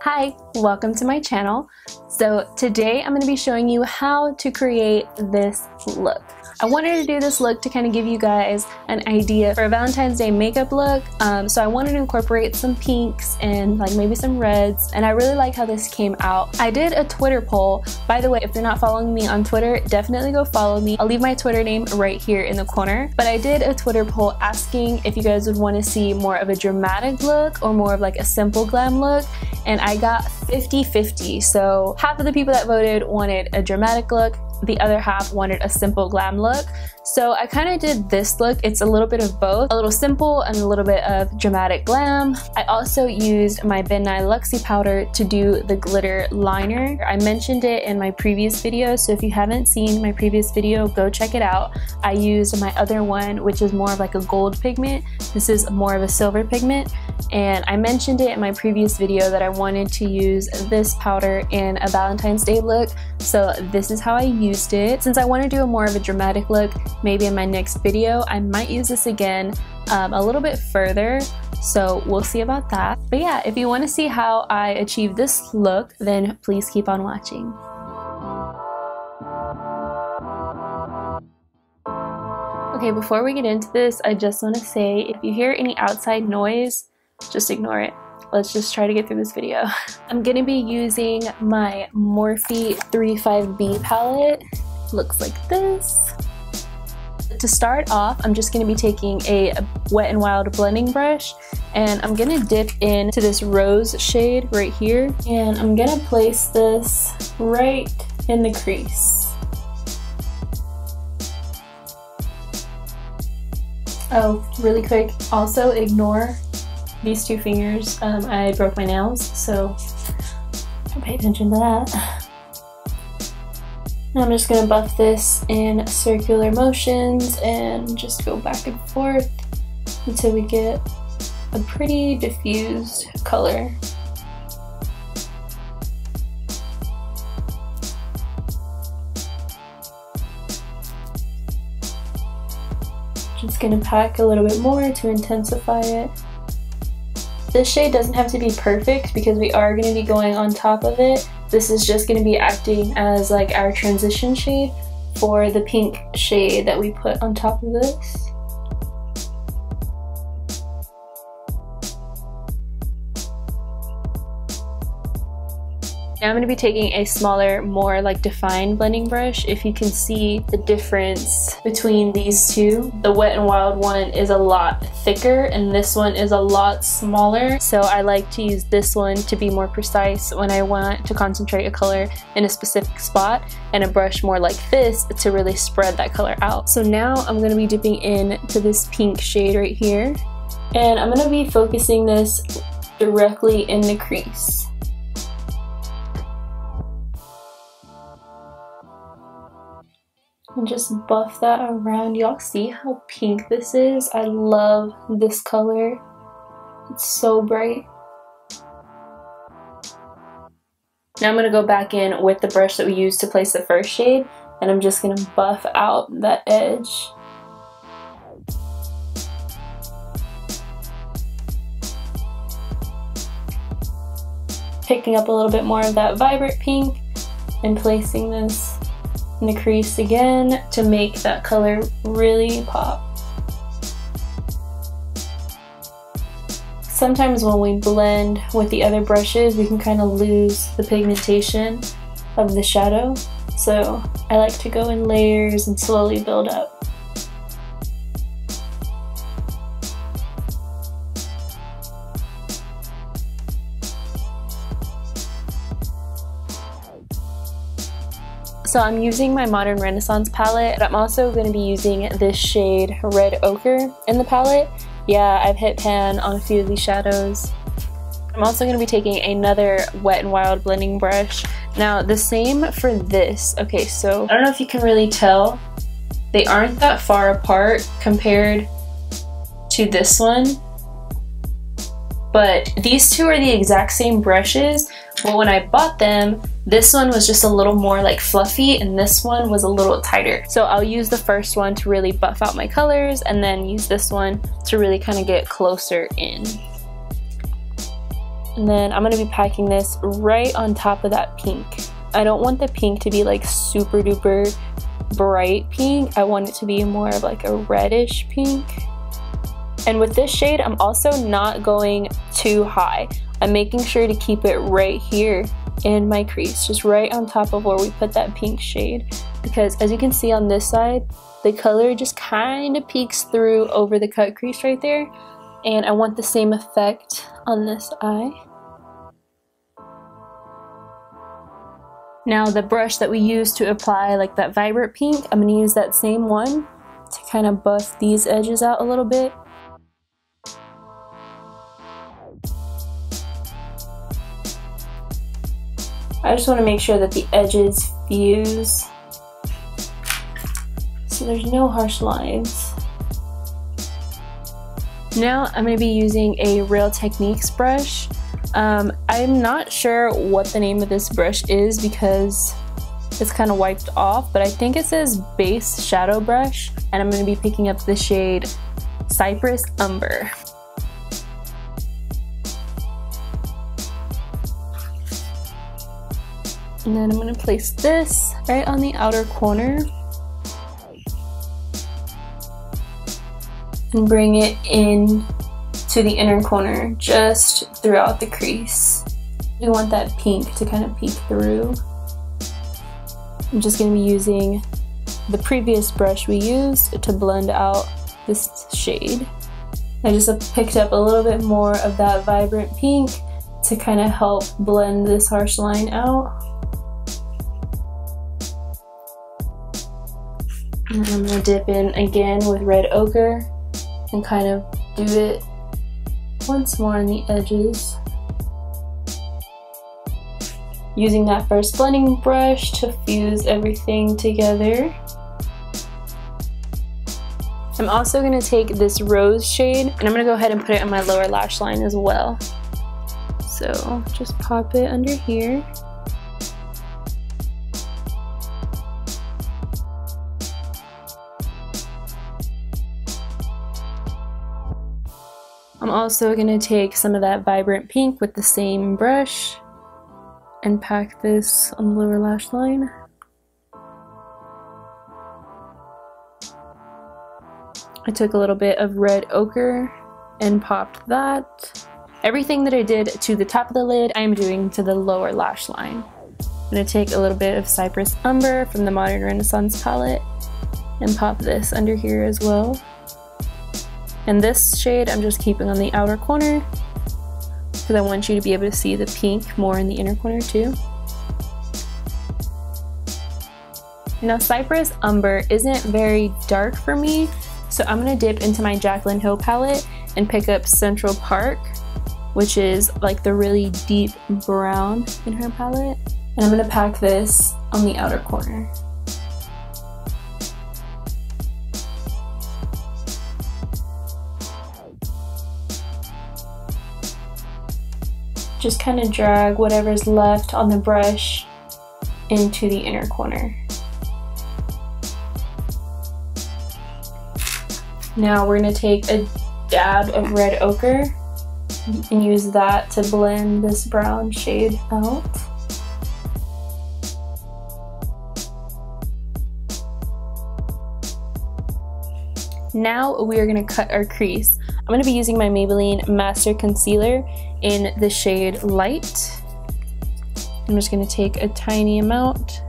Hi, welcome to my channel. So today I'm going to be showing you how to create this look. I wanted to do this look to kind of give you guys an idea for a Valentine's Day makeup look. So I wanted to incorporate some pinks and like maybe some reds, and I really like how this came out. I did a Twitter poll. By the way, if you're not following me on Twitter, definitely go follow me. I'll leave my Twitter name right here in the corner. But I did a Twitter poll asking if you guys would want to see more of a dramatic look or more of like a simple glam look, and I got 50-50. So half of the people that voted wanted a dramatic look, the other half wanted a simple glam look. So I kind of did this look. It's a little bit of both, a little simple and a little bit of dramatic glam. I also used my Ben Nye Luxie powder to do the glitter liner. I mentioned it in my previous video, so if you haven't seen my previous video, go check it out. I used my other one, which is more of like a gold pigment. This is more of a silver pigment, and I mentioned it in my previous video that I wanted to use this powder in a Valentine's Day look, so this is how I used it. Since I want to do a more of a dramatic look, maybe in my next video I might use this again a little bit further, so we'll see about that. But yeah, if you want to see how I achieve this look, then please keep on watching. Okay, before we get into this, I just want to say if you hear any outside noise, just ignore it. Let's just try to get through this video. I'm going to be using my Morphe 35B palette. Looks like this. To start off, I'm just going to be taking a Wet n Wild blending brush, and I'm going to dip into this rose shade right here, and I'm going to place this right in the crease. Oh, really quick, also ignore these two fingers. I broke my nails, so pay attention to that. I'm just gonna buff this in circular motions and just go back and forth until we get a pretty diffused color. Just gonna pack a little bit more to intensify it. This shade doesn't have to be perfect because we are going to be going on top of it. This is just going to be acting as like our transition shade for the pink shade that we put on top of this. Now I'm going to be taking a smaller, more like defined blending brush. If you can see the difference between these two, the Wet n Wild one is a lot thicker and this one is a lot smaller. So I like to use this one to be more precise when I want to concentrate a color in a specific spot, and a brush more like this to really spread that color out. So now I'm going to be dipping into this pink shade right here, and I'm going to be focusing this directly in the crease. And just buff that around. Y'all see how pink this is? I love this color. It's so bright. Now I'm going to go back in with the brush that we used to place the first shade, and I'm just going to buff out that edge. Picking up a little bit more of that vibrant pink and placing this in the crease again to make that color really pop. Sometimes when we blend with the other brushes, we can kind of lose the pigmentation of the shadow, so I like to go in layers and slowly build up. So I'm using my Modern Renaissance palette, but I'm also going to be using this shade Red Ochre in the palette. Yeah, I've hit pan on a few of these shadows. I'm also going to be taking another Wet n Wild blending brush. Now the same for this. Okay, so I don't know if you can really tell, they aren't that far apart compared to this one, but these two are the exact same brushes. Well, when I bought them, this one was just a little more like fluffy and this one was a little tighter. So I'll use the first one to really buff out my colors and then use this one to really kind of get closer in. And then I'm gonna be packing this right on top of that pink. I don't want the pink to be like super duper bright pink. I want it to be more of like a reddish pink. And with this shade, I'm also not going too high. I'm making sure to keep it right here in my crease, just right on top of where we put that pink shade. Because as you can see on this side, the color just kind of peeks through over the cut crease right there. And I want the same effect on this eye. Now the brush that we used to apply like that vibrant pink, I'm gonna use that same one to kind of buff these edges out a little bit. I just want to make sure that the edges fuse so there's no harsh lines. Now I'm going to be using a Real Techniques brush. I'm not sure what the name of this brush is because it's kind of wiped off, but I think it says Base Shadow Brush, and I'm going to be picking up the shade Cypress Umber. And then I'm going to place this right on the outer corner and bring it in to the inner corner just throughout the crease. We want that pink to kind of peek through. I'm just going to be using the previous brush we used to blend out this shade. I just picked up a little bit more of that vibrant pink to kind of help blend this harsh line out. And I'm going to dip in again with red ochre and kind of do it once more on the edges. Using that first blending brush to fuse everything together. I'm also going to take this rose shade and I'm going to go ahead and put it on my lower lash line as well. So just pop it under here. I'm also going to take some of that vibrant pink with the same brush and pack this on the lower lash line. I took a little bit of red ochre and popped that. Everything that I did to the top of the lid, I am doing to the lower lash line. I'm going to take a little bit of Cypress Umber from the Modern Renaissance palette and pop this under here as well. And this shade I'm just keeping on the outer corner because I want you to be able to see the pink more in the inner corner too. Now Cypress Umber isn't very dark for me, so I'm going to dip into my Jaclyn Hill palette and pick up Central Park, which is like the really deep brown in her palette. And I'm going to pack this on the outer corner. Just kind of drag whatever's left on the brush into the inner corner. Now we're going to take a dab of red ochre and use that to blend this brown shade out. Now we are going to cut our crease. I'm going to be using my Maybelline Master Concealer in the shade Light. I'm just going to take a tiny amount.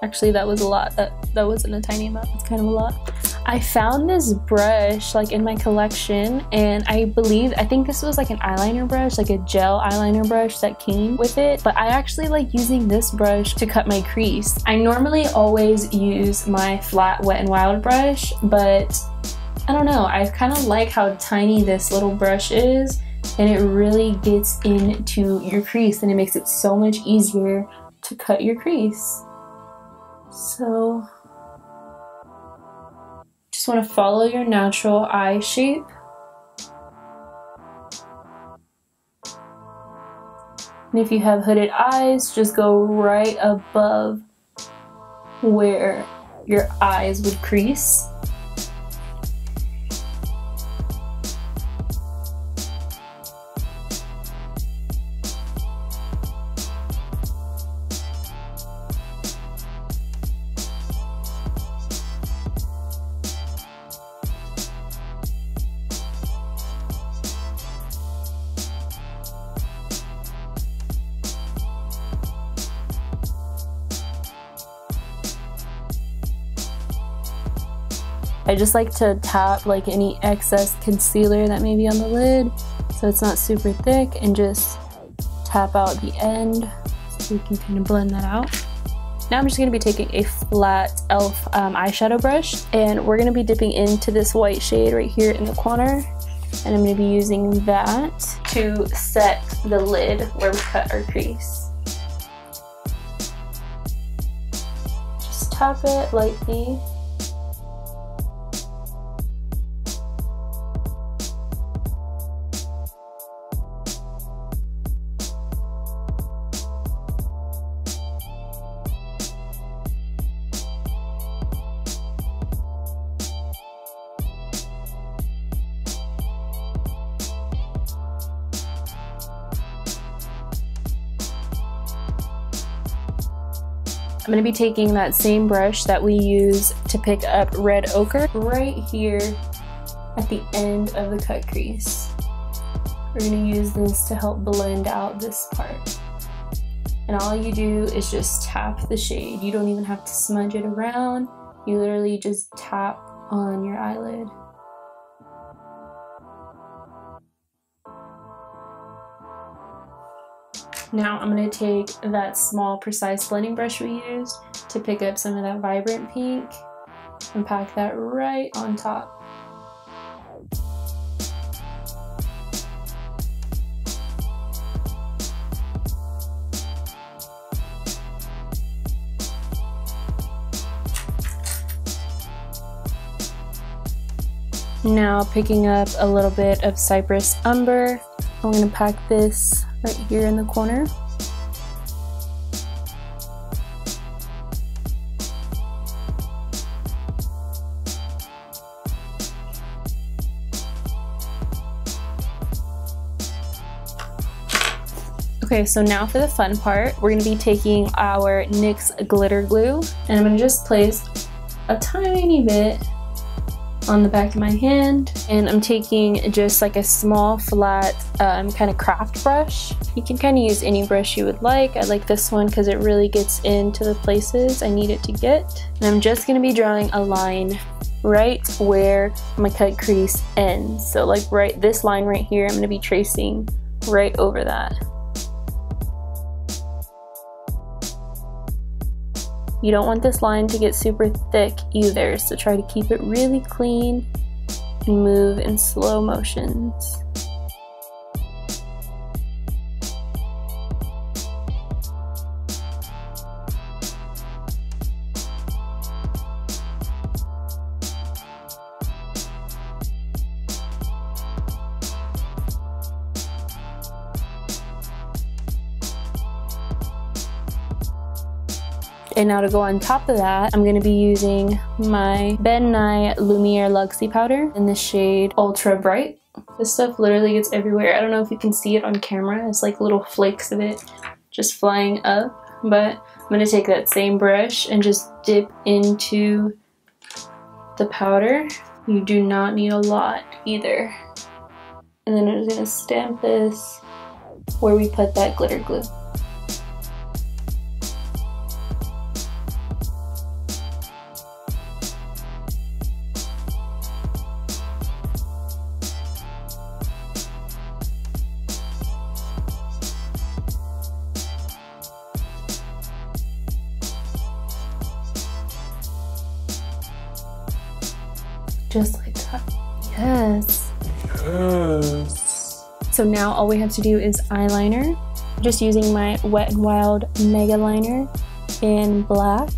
Actually, that was a lot. That wasn't a tiny amount. It's kind of a lot. I found this brush like in my collection, and I think this was like an eyeliner brush, like a gel eyeliner brush that came with it, but I actually like using this brush to cut my crease. I normally always use my flat Wet n Wild brush, but I don't know, I kind of like how tiny this little brush is, and it really gets into your crease and it makes it so much easier to cut your crease. So just want to follow your natural eye shape. And if you have hooded eyes, just go right above where your eyes would crease. I just like to tap like any excess concealer that may be on the lid so it's not super thick, and just tap out the end so you can kind of blend that out. Now I'm just going to be taking a flat e.l.f. Eyeshadow brush, and we're going to be dipping into this white shade right here in the corner, and I'm going to be using that to set the lid where we cut our crease. Just tap it lightly. I'm going to be taking that same brush that we use to pick up red ochre right here at the end of the cut crease. We're going to use this to help blend out this part. And all you do is just tap the shade. You don't even have to smudge it around. You literally just tap on your eyelid. Now I'm going to take that small precise blending brush we used to pick up some of that vibrant pink and pack that right on top. Now picking up a little bit of Cypress Umber, I'm going to pack this right here in the corner. Okay, so now for the fun part, we're going to be taking our NYX glitter glue, and I'm going to just place a tiny bit on the back of my hand, and I'm taking just like a small flat kind of craft brush. You can kind of use any brush you would like. I like this one because it really gets into the places I need it to get. And I'm just going to be drawing a line right where my cut crease ends. So like right this line right here, I'm going to be tracing right over that. You don't want this line to get super thick either, so try to keep it really clean and move in slow motions. And now to go on top of that, I'm going to be using my Ben Nye Lumiere Luxie powder in the shade Ultra Bright. This stuff literally gets everywhere. I don't know if you can see it on camera. It's like little flakes of it just flying up. But I'm going to take that same brush and just dip into the powder. You do not need a lot either. And then I'm just going to stamp this where we put that glitter glue. Just like that. Yes. Yes. So now all we have to do is eyeliner. Just using my Wet n Wild Mega Liner in black.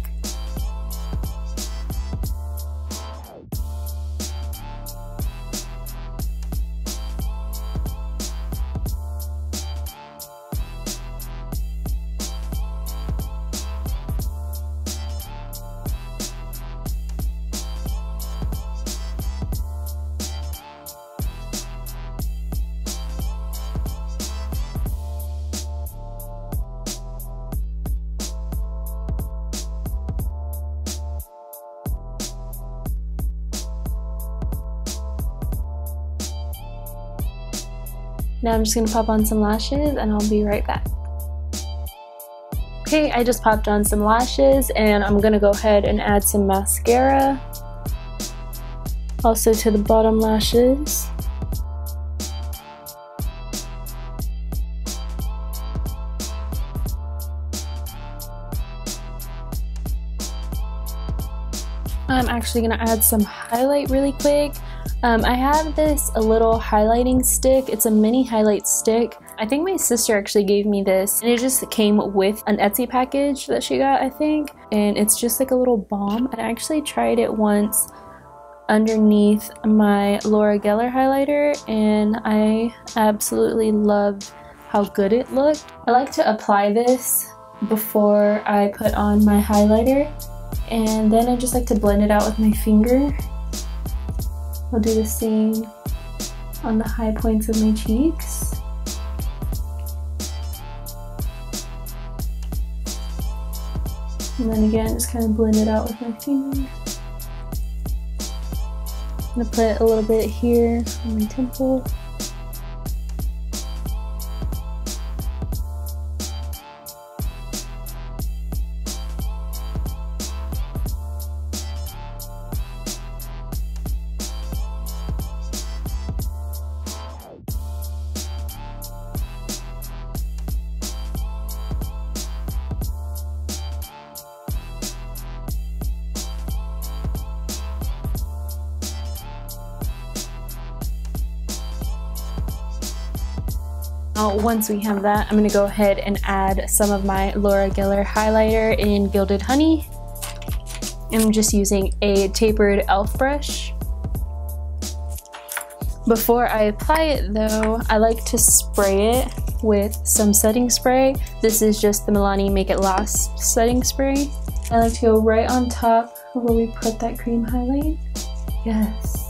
Now I'm just going to pop on some lashes and I'll be right back. Okay, I just popped on some lashes and I'm going to go ahead and add some mascara. also to the bottom lashes. I'm actually gonna add some highlight really quick. I have this a little highlighting stick. It's a mini highlight stick. I think my sister actually gave me this, and it just came with an Etsy package that she got, I think. And it's just like a little balm. I actually tried it once underneath my Laura Geller highlighter, and I absolutely loved how good it looked. I like to apply this before I put on my highlighter, and then I just like to blend it out with my finger. I'll do the same on the high points of my cheeks. And then again, just kind of blend it out with my finger. I'm gonna put a little bit here on my temple. Now, once we have that, I'm going to go ahead and add some of my Laura Geller highlighter in Gilded Honey. I'm just using a tapered e.l.f. brush. Before I apply it though, I like to spray it with some setting spray. This is just the Milani Make It Last setting spray. I like to go right on top of where we put that cream highlight. Yes.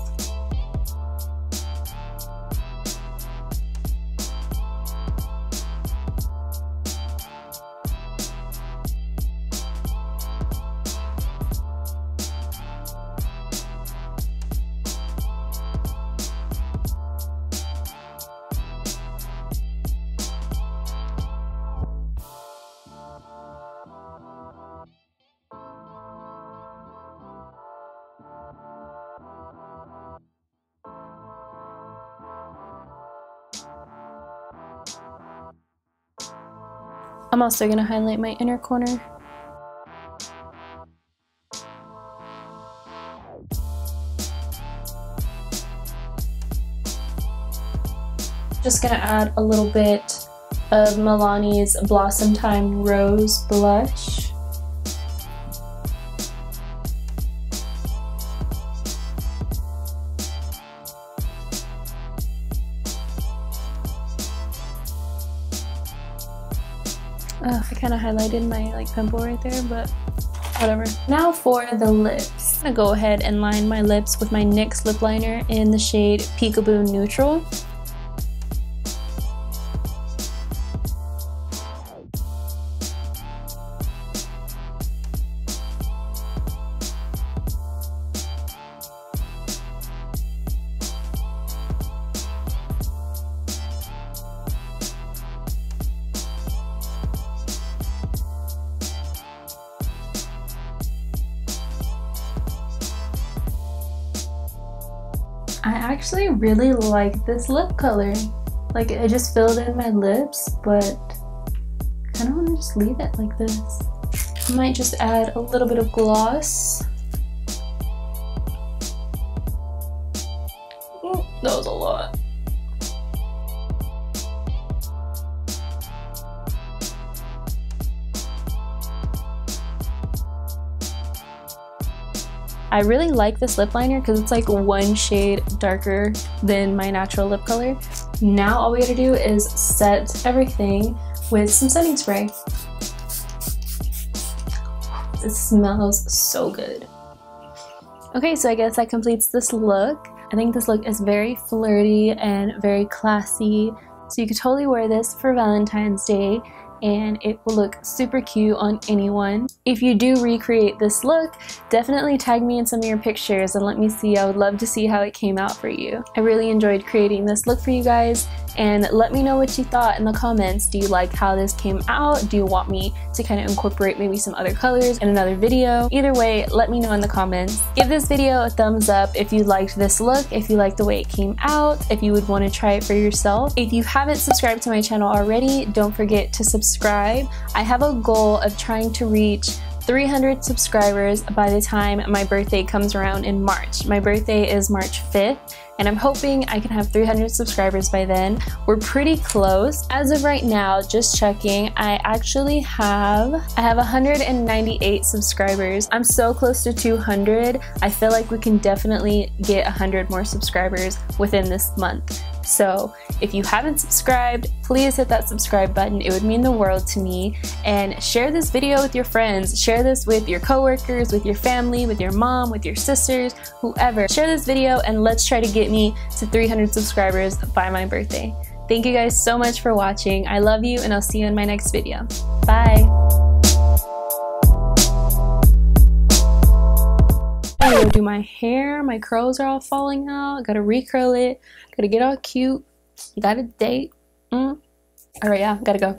I'm also going to highlight my inner corner. Just going to add a little bit of Milani's Blossom Time Rose Blush. I kind of highlighted my pimple right there, but whatever. Now for the lips. I'm gonna go ahead and line my lips with my NYX lip liner in the shade Peekaboo Neutral. I actually really like this lip color. Like, it just filled in my lips, but I kind of want to just leave it like this. I might just add a little bit of gloss. Oh, that was a lot. I really like this lip liner because it's like one shade darker than my natural lip color. Now all we gotta do is set everything with some setting spray. It smells so good. Okay, so I guess that completes this look. I think this look is very flirty and very classy. So you could totally wear this for Valentine's Day and it will look super cute on anyone. If you do recreate this look, definitely tag me in some of your pictures and let me see. I would love to see how it came out for you. I really enjoyed creating this look for you guys, and let me know what you thought in the comments. Do you like how this came out? Do you want me to kind of incorporate maybe some other colors in another video? Either way, let me know in the comments. Give this video a thumbs up if you liked this look, if you liked the way it came out, if you would want to try it for yourself. If you haven't subscribed to my channel already, don't forget to subscribe. I have a goal of trying to reach 300 subscribers by the time my birthday comes around in March. My birthday is March 5th, and I'm hoping I can have 300 subscribers by then. We're pretty close. As of right now, just checking, I have 198 subscribers. I'm so close to 200. I feel like we can definitely get 100 more subscribers within this month. So if you haven't subscribed, please hit that subscribe button. It would mean the world to me. And share this video with your friends. Share this with your coworkers, with your family, with your mom, with your sisters, whoever. Share this video and let's try to get me to 300 subscribers by my birthday. Thank you guys so much for watching. I love you, and I'll see you in my next video. Bye. I gotta do my hair. My curls are all falling out. Gotta recurl it. Gotta get all cute. Got a date. Alright, yeah, gotta go.